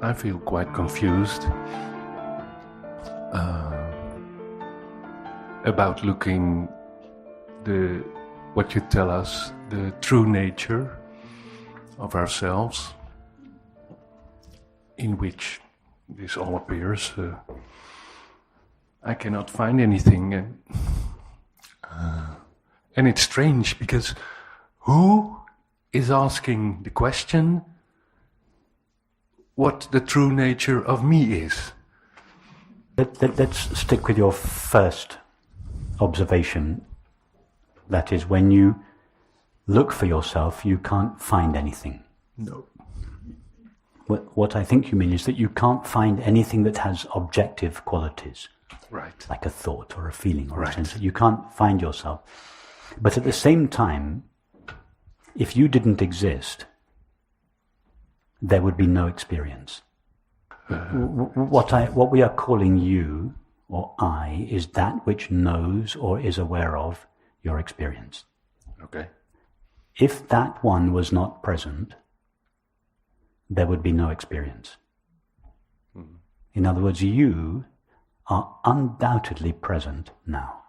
I feel quite confused about looking what you tell us, the true nature of ourselves, in which this all appears. I cannot find anything, and it's strange because who is asking the question what the true nature of me is? Let's stick with your first observation. That is, when you look for yourself, you can't find anything. No. What I think you mean is that you can't find anything that has objective qualities. Right. Like a thought or a feeling or right. a sense. You can't find yourself. But at the same time, if you didn't exist, there would be no experience. What we are calling you or I is that which knows or is aware of your experience. Okay. If that one was not present, there would be no experience. Mm-hmm. In other words, you are undoubtedly present now.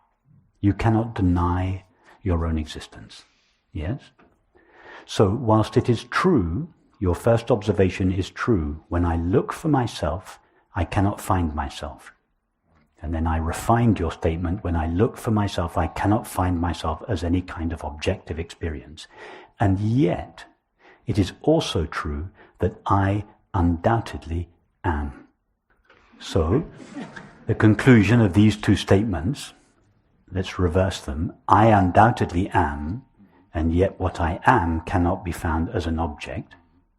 You cannot deny your own existence. Yes? So whilst it is true, your first observation is true, when I look for myself, I cannot find myself. And then I refined your statement, when I look for myself, I cannot find myself as any kind of objective experience. And yet, it is also true that I undoubtedly am. So, the conclusion of these two statements, let's reverse them. I undoubtedly am, and yet what I am cannot be found as an object.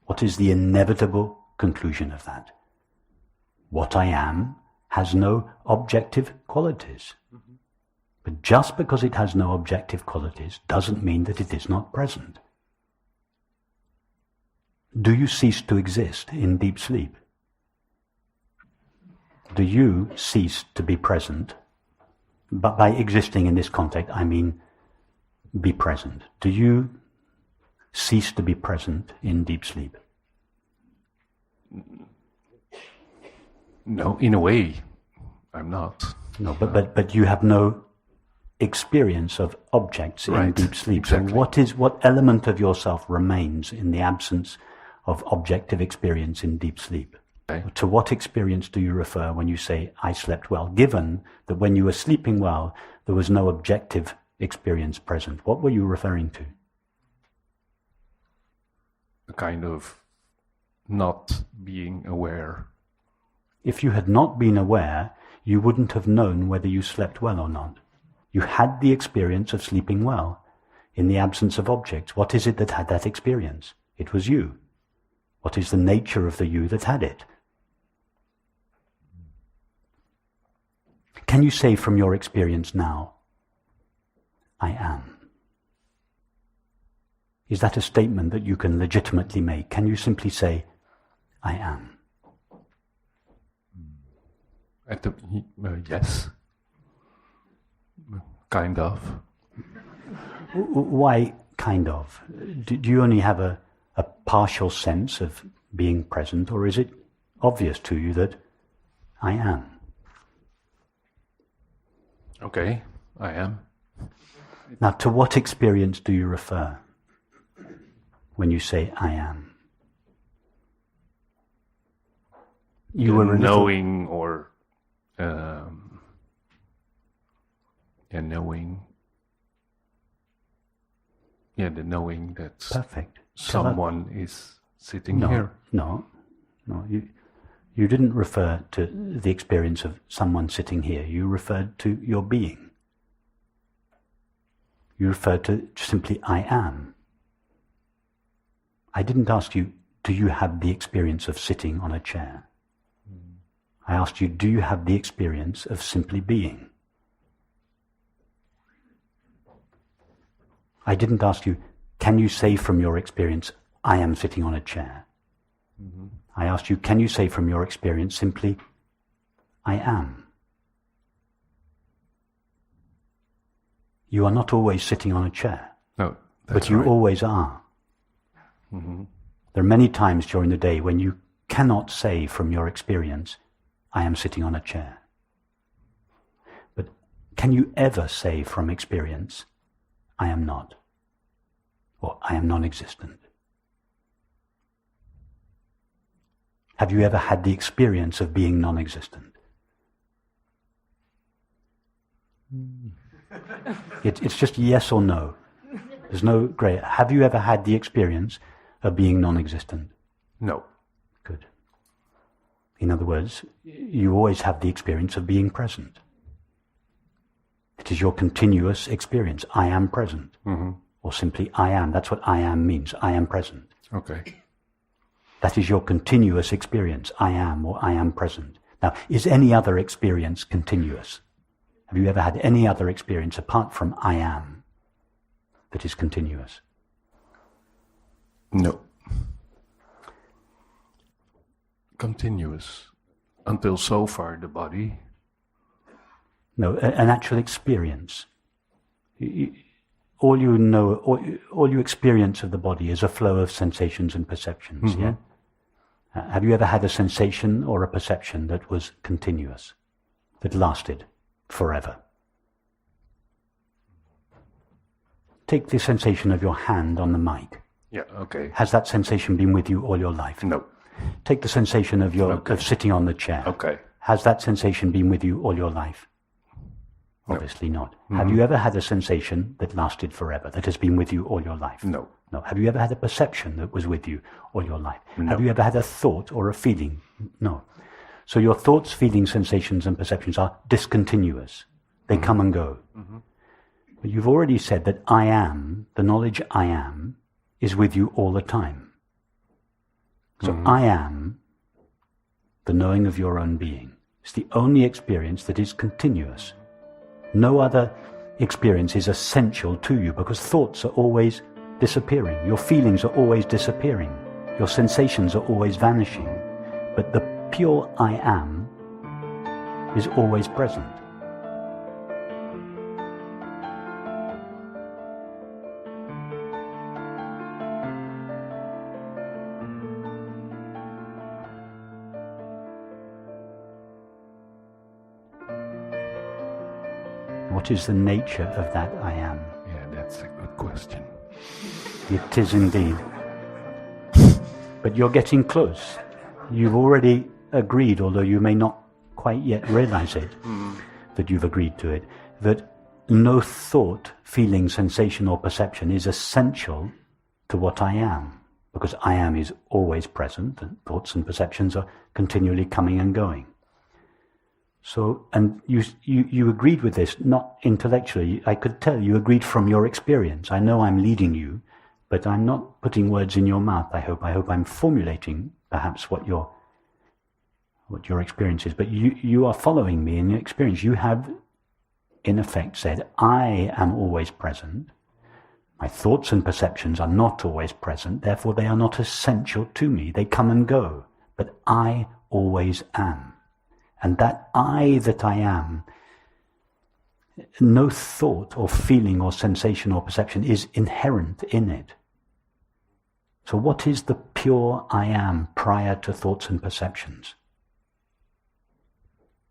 What is the inevitable conclusion of that? What I am has no objective qualities. Mm-hmm. But just because it has no objective qualities doesn't mean that it is not present. Do you cease to exist in deep sleep? Do you cease to be present? But by existing in this context, I mean be present. Do you cease to be present in deep sleep? No, in a way, I'm not. No, but you have no experience of objects in deep sleep. Exactly. So what element of yourself remains in the absence of objective experience in deep sleep? Okay. To what experience do you refer when you say, I slept well, given that when you were sleeping well, there was no objective experience present? What were you referring to? A kind of not being aware. If you had not been aware, you wouldn't have known whether you slept well or not. You had the experience of sleeping well in the absence of objects. What is it that had that experience? It was you. What is the nature of the you that had it? Can you say from your experience now, I am? Is that a statement that you can legitimately make? Can you simply say, I am? Yes. Kind of. Why kind of? Do you only have a partial sense of being present, or is it obvious to you that I am? Okay, I am. Now, to what experience do you refer when you say I am? You were knowing or knowing. Yeah, the knowing that perfect. Someone is sitting here. No. You didn't refer to the experience of someone sitting here. You referred to your being. You referred to simply I am. I didn't ask you, do you have the experience of sitting on a chair? I asked you, do you have the experience of simply being? I didn't ask you, can you say from your experience, I am sitting on a chair? Mm-hmm. I asked you, can you say from your experience simply, I am? You are not always sitting on a chair. No, but you always are. Mm-hmm. There are many times during the day when you cannot say from your experience, I am sitting on a chair. But can you ever say from experience, I am not, or I am non-existent? Have you ever had the experience of being non-existent? It's just yes or no. There's no grey. Have you ever had the experience of being non-existent? No. Good. In other words, you always have the experience of being present. It is your continuous experience. I am present. Mm-hmm. Or simply I am. That's what I am means. I am present. Okay. That is your continuous experience. I am, or I am present. Now, is any other experience continuous? Have you ever had any other experience apart from I am that is continuous? No. Continuous. Until so far the body. No, an actual experience. All you know, all you experience of the body is a flow of sensations and perceptions, Mm-hmm. yeah? Have you ever had a sensation or a perception that was continuous, that lasted forever? Take the sensation of your hand on the mic. Yeah, okay. Has that sensation been with you all your life? No. Take the sensation of of sitting on the chair. Okay. Has that sensation been with you all your life? No. Obviously not. Mm-hmm. Have you ever had a sensation that lasted forever, that has been with you all your life? No. No. Have you ever had a perception that was with you all your life? No. Have you ever had a thought or a feeling? No. So your thoughts, feelings, sensations and perceptions are discontinuous. They come and go. Mm-hmm. But you've already said that I am, the knowledge I am, is with you all the time. So I am, the knowing of your own being. It's the only experience that is continuous. No other experience is essential to you because thoughts are always disappearing. Your feelings are always disappearing. Your sensations are always vanishing. But the pure I am is always present. What is the nature of that I am? Yeah, that's a good question. It is indeed. But you're getting close. You've already agreed, although you may not quite yet realize it, that you've agreed to it, that no thought, feeling, sensation or perception is essential to what I am, because I am is always present, and thoughts and perceptions are continually coming and going. So, and you agreed with this, not intellectually. I could tell you agreed from your experience. I know I'm leading you, but I'm not putting words in your mouth, I hope. I hope I'm formulating perhaps what your experience is. But you are following me in your experience. You have, in effect, said, I am always present. My thoughts and perceptions are not always present. Therefore, they are not essential to me. They come and go. But I always am. And that I that I am, no thought or feeling or sensation or perception is inherent in it. So what is the pure I am prior to thoughts and perceptions?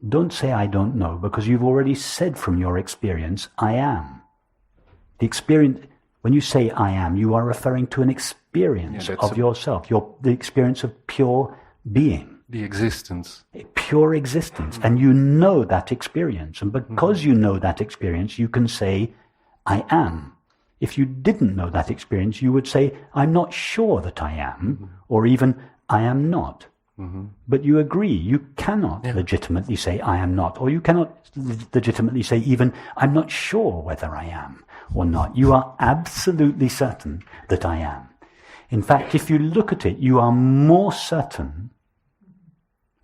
Don't say I don't know, because you've already said from your experience, I am. The experience, when you say I am, you are referring to an experience of yourself, the experience of pure being. The existence. Pure existence. And you know that experience. And because you know that experience, you can say, I am. If you didn't know that experience, you would say, I'm not sure that I am, or even, I am not. But you agree, you cannot legitimately say, I am not, or you cannot legitimately say even, I'm not sure whether I am or not. You are absolutely certain that I am. In fact, if you look at it, you are more certain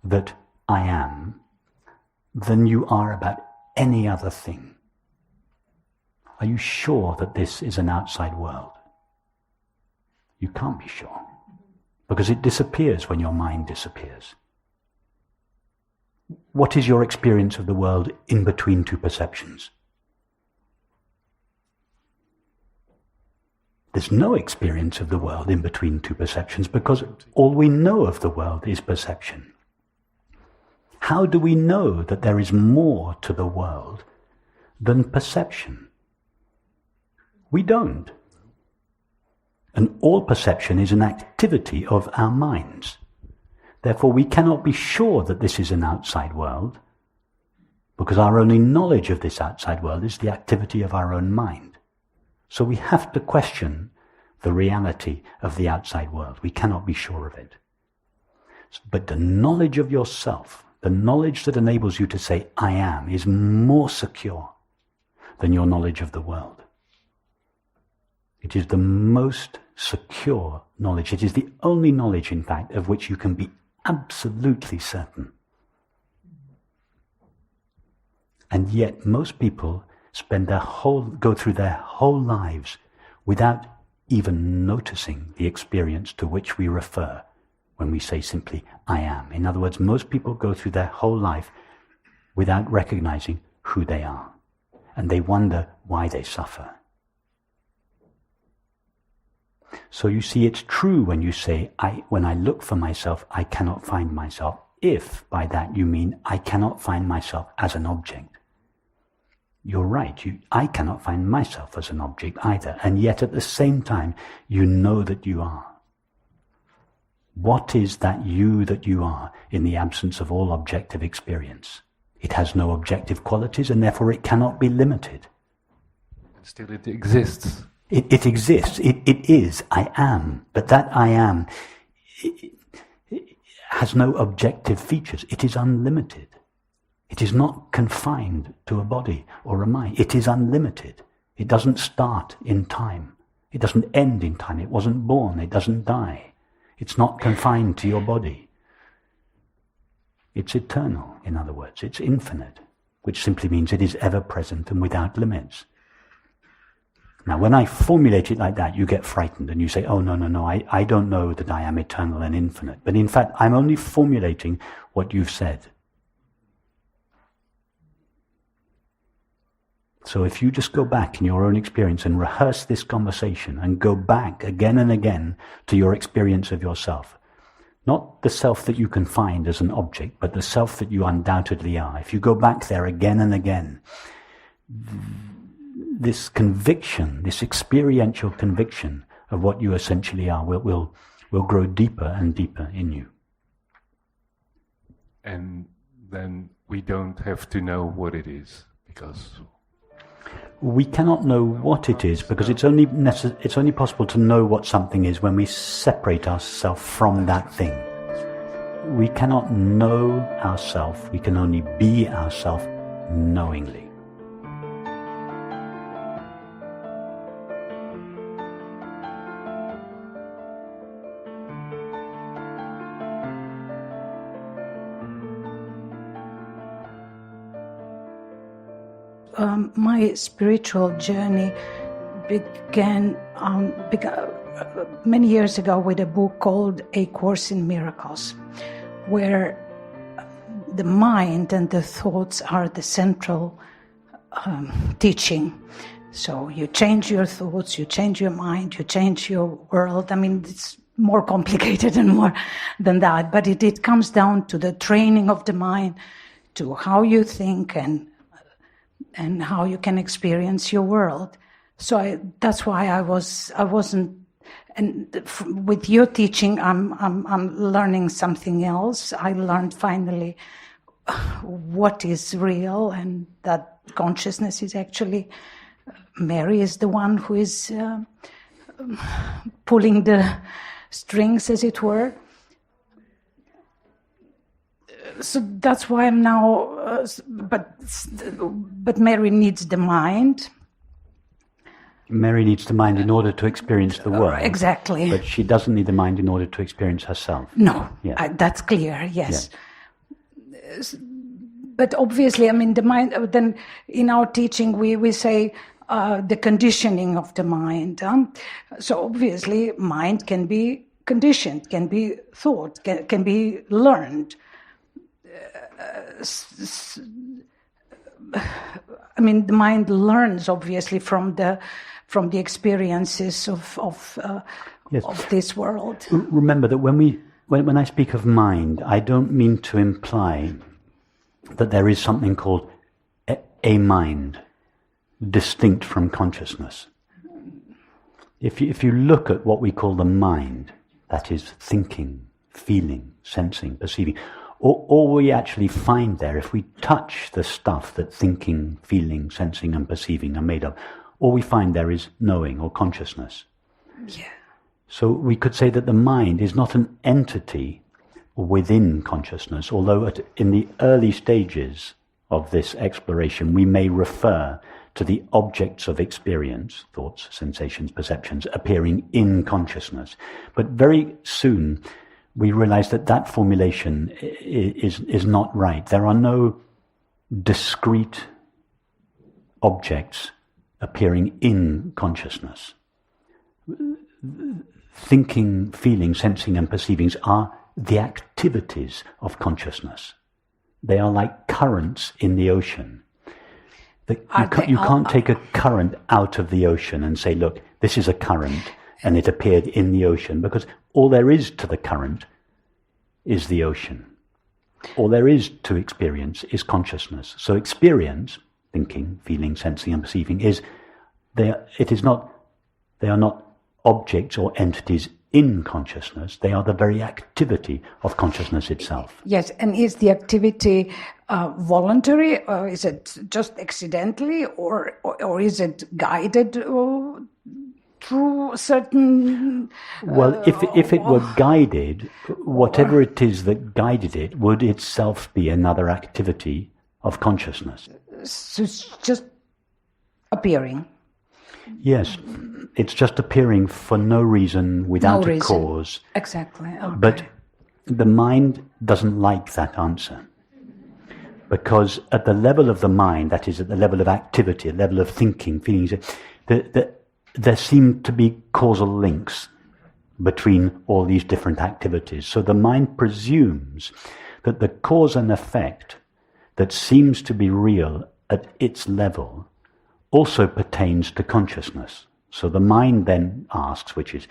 that I am than you are about any other thing. Are you sure that this is an outside world? You can't be sure, because it disappears when your mind disappears. What is your experience of the world in between two perceptions? There's no experience of the world in between two perceptions because all we know of the world is perception. How do we know that there is more to the world than perception? We don't. And all perception is an activity of our minds. Therefore, we cannot be sure that this is an outside world, because our only knowledge of this outside world is the activity of our own mind. So we have to question the reality of the outside world. We cannot be sure of it. But the knowledge of yourself, the knowledge that enables you to say, I am, is more secure than your knowledge of the world. It is the most secure knowledge. It is the only knowledge, in fact, of which you can be absolutely certain. And yet most people go through their whole lives without even noticing the experience to which we refer when we say simply, I am. In other words, most people go through their whole life without recognizing who they are. And they wonder why they suffer. So you see, it's true when you say, when I look for myself, I cannot find myself, if by that you mean I cannot find myself as an object. You're right, I cannot find myself as an object either, and yet at the same time, you know that you are. What is that you are in the absence of all objective experience? It has no objective qualities, and therefore it cannot be limited. Still it exists. It exists. It is. I am. But that I am has no objective features. It is unlimited. It is not confined to a body or a mind. It is unlimited. It doesn't start in time. It doesn't end in time. It wasn't born. It doesn't die. It's not confined to your body. It's eternal, in other words. It's infinite, which simply means it is ever present and without limits. Now, when I formulate it like that, you get frightened and you say, oh, no, I don't know that I am eternal and infinite. But in fact, I'm only formulating what you've said. So if you just go back in your own experience and rehearse this conversation and go back again and again to your experience of yourself, not the self that you can find as an object, but the self that you undoubtedly are. If you go back there again and again, this conviction, this experiential conviction of what you essentially are will grow deeper and deeper in you. And then we don't have to know what it is, because we cannot know what it is, because it's only possible to know what something is when we separate ourselves from that thing. We cannot know ourselves, we can only be ourselves knowingly. My spiritual journey began many years ago with a book called A Course in Miracles, where the mind and the thoughts are the central teaching. So you change your thoughts, you change your mind, you change your world. I mean, it's more complicated and more than that, but it comes down to the training of the mind, to how you think and how you can experience your world. So that's why I wasn't. And with your teaching, I'm learning something else. I learned finally what is real, and that consciousness is actually. Mary is the one who is pulling the strings, as it were. So that's why I'm now. But Mary needs the mind. Mary needs the mind in order to experience the world. Exactly. But she doesn't need the mind in order to experience herself. No, yeah. That's clear, yes. Yeah. But obviously, I mean, the mind, then in our teaching we say the conditioning of the mind. So obviously, mind can be conditioned, can be thought, can be learned. I mean, the mind learns obviously from from the experiences of Yes. this world. Remember that when I speak of mind, I don't mean to imply that there is something called a mind, distinct from consciousness. If you look at what we call the mind, that is thinking, feeling, sensing, perceiving, all we actually find there, if we touch the stuff that thinking, feeling, sensing and perceiving are made of, all we find there is knowing or consciousness. Yeah. So we could say that the mind is not an entity within consciousness, although in the early stages of this exploration we may refer to the objects of experience, thoughts, sensations, perceptions, appearing in consciousness. But very soon we realize that that formulation is not right. There are no discrete objects appearing in consciousness. Thinking, feeling, sensing and perceiving are the activities of consciousness. They are like currents in the ocean. You can't take a current out of the ocean and say, look, this is a current and it appeared in the ocean, because all there is to the current is the ocean. All there is to experience is consciousness. So experience, thinking, feeling, sensing and perceiving, they are not objects or entities in consciousness. They are the very activity of consciousness itself. Yes, and is the activity voluntary, or is it just accidentally, or is it guided through certain... Well, if it were guided, whatever it is that guided it would itself be another activity of consciousness. So it's just appearing. Yes, it's just appearing for no reason, without a cause. Exactly. Okay. But the mind doesn't like that answer. Because at the level of the mind, that is at the level of activity, at the level of thinking, feelings, there seem to be causal links between all these different activities. So the mind presumes that the cause and effect that seems to be real at its level also pertains to consciousness. So the mind then asks, which is,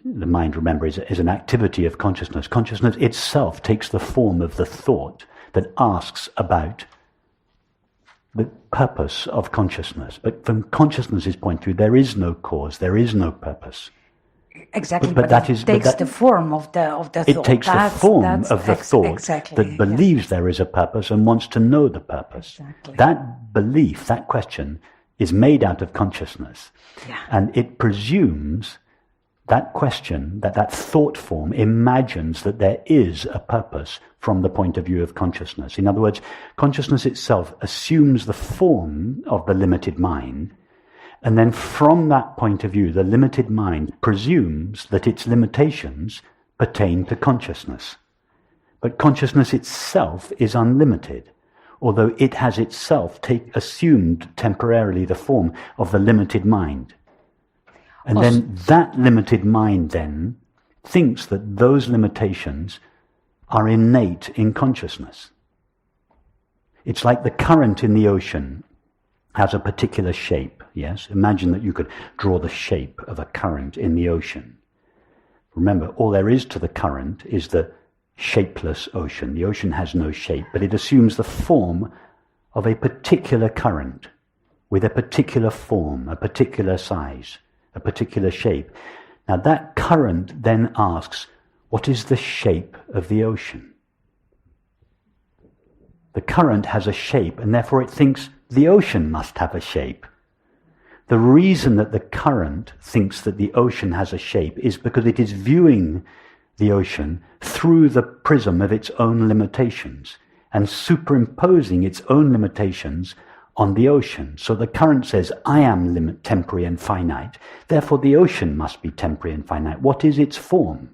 the mind, remember, is an activity of consciousness. Consciousness itself takes the form of the thought that asks about the purpose of consciousness. But from consciousness's point of view, there is no cause, there is no purpose. Exactly, but it takes the form of the thought. It takes the form of the thought that believes there is a purpose and wants to know the purpose. Exactly. That belief, that question, is made out of consciousness. Yeah. And it presumes that question, that thought form, imagines that there is a purpose from the point of view of consciousness. In other words, consciousness itself assumes the form of the limited mind, and then from that point of view, the limited mind presumes that its limitations pertain to consciousness. But consciousness itself is unlimited, although it has itself assumed temporarily the form of the limited mind. And then that limited mind then thinks that those limitations are innate in consciousness. It's like the current in the ocean has a particular shape, yes? Imagine that you could draw the shape of a current in the ocean. Remember, all there is to the current is the shapeless ocean. The ocean has no shape, but it assumes the form of a particular current with a particular form, a particular size, a particular shape. Now that current then asks, what is the shape of the ocean? The current has a shape, and therefore it thinks the ocean must have a shape. The reason that the current thinks that the ocean has a shape is because it is viewing the ocean through the prism of its own limitations and superimposing its own limitations on the ocean. So the current says, I am temporary and finite, therefore the ocean must be temporary and finite. What is its form?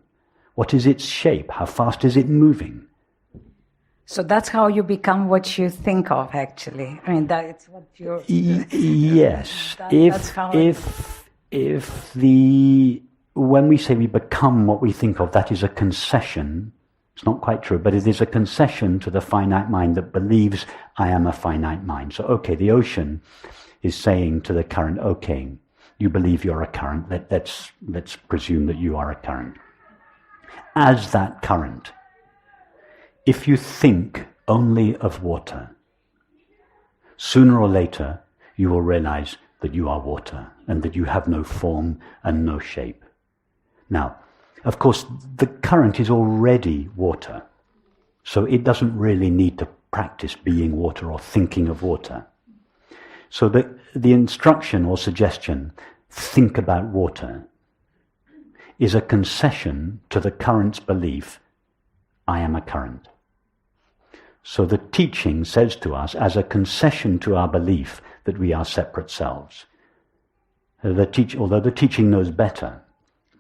What is its shape? How fast is it moving? So that's how you become what you think of, actually. I mean, that's what you're... Yes. When we say we become what we think of, that is a concession. It's not quite true, but it is a concession to the finite mind that believes I am a finite mind. So, okay, the ocean is saying to the current, okay, You believe you're a current. Let's presume that you are a current. As that current, if you think only of water, sooner or later you will realize that you are water and that you have no form and no shape. Now, of course, the current is already water, so it doesn't really need to practice being water or thinking of water. So the instruction or suggestion, think about water, is a concession to the current's belief, I am a current. So the teaching says to us, as a concession to our belief that we are separate selves, although the teaching knows better,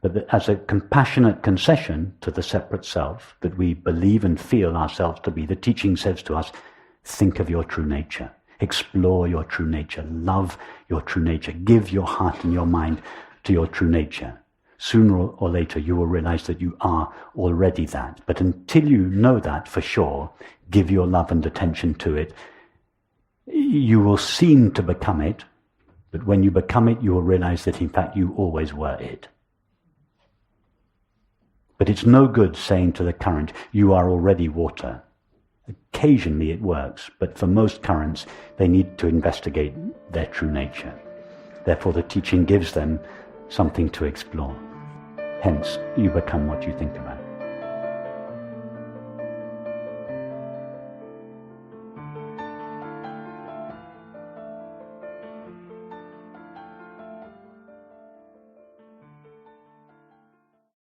but as a compassionate concession to the separate self that we believe and feel ourselves to be, the teaching says to us, think of your true nature, explore your true nature, love your true nature, give your heart and your mind to your true nature. Sooner or later you will realize that you are already that. But until you know that for sure, give your love and attention to it, you will seem to become it, but when you become it, you will realize that in fact you always were it. But it's no good saying to the current, you are already water. Occasionally it works, but for most currents, they need to investigate their true nature. Therefore, the teaching gives them something to explore. Hence, you become what you think about.